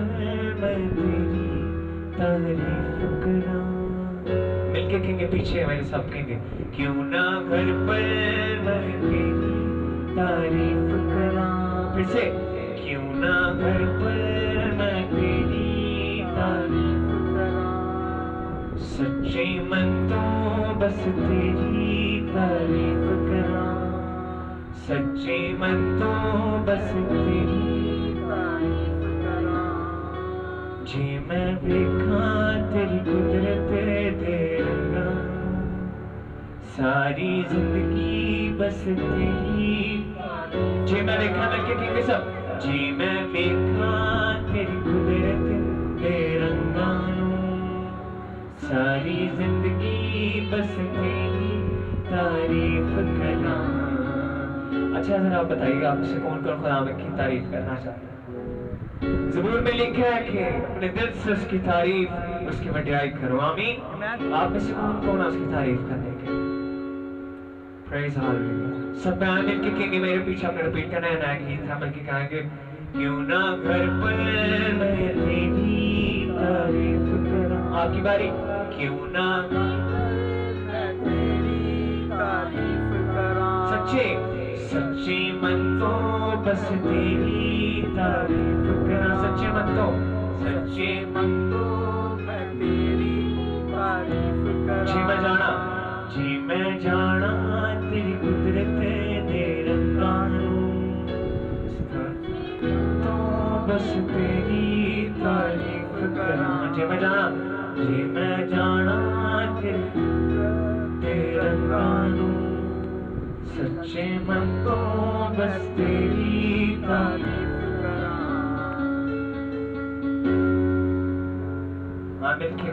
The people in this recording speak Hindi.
पर मैं तेरी तारीफ करा। मिलके कहेंगे, पीछे मेरे सब कहेंगे, क्यों ना घर पर मैं तेरी तारीफ करा। फिर से, क्यों ना घर पर मैं तेरी तारीफ करा। सच्चे मन तो बस तेरी तारीफ करा। सच्चे मन तो बस तेरी तारीफ करा। जे मैं देखा तेरी कुदरत दे रंगा, सारी जिंदगी बस तेरी। जे मैं देखा, मिलके कहेंगे सब, जे मैं देखा तेरी कुदरत दे रंगा, सारी जिंदगी बस तेरी तारीफ करा। अच्छा जरा आप बताइए, आपसे कौन कौन खुदा की तारीफ करना चाहता है? ज़बूर में लिखा है कि अपने दिल से उसकी तारीफ, उसकी वड्याई करो। आमीन। आप में से कौन कौन उसकी तारीफ करने के? Praise hallelujah. सब आमीन के कहेंगे, मेरे पीछे अपने रिपीट करना है, नया गीत है, बल्कि कहेंगे, क्यों ना घर पर मैं तेरी तारीफ करा। आपकी बारी, क्यों ना मैं तेरी तारीफ करा। सच्चे मन तो बस तेरी तारीफ करा। सच्चे मन तो मैं तेरी तारीफ करा। जी मैं जाना तेरी कुदरत दे रंगा, तो बस तेरी तारीफ करा। जी मैं जाना तेरी दे रंगा, सच्चे मन तो बस तेरी तारीफ करा। आमिर के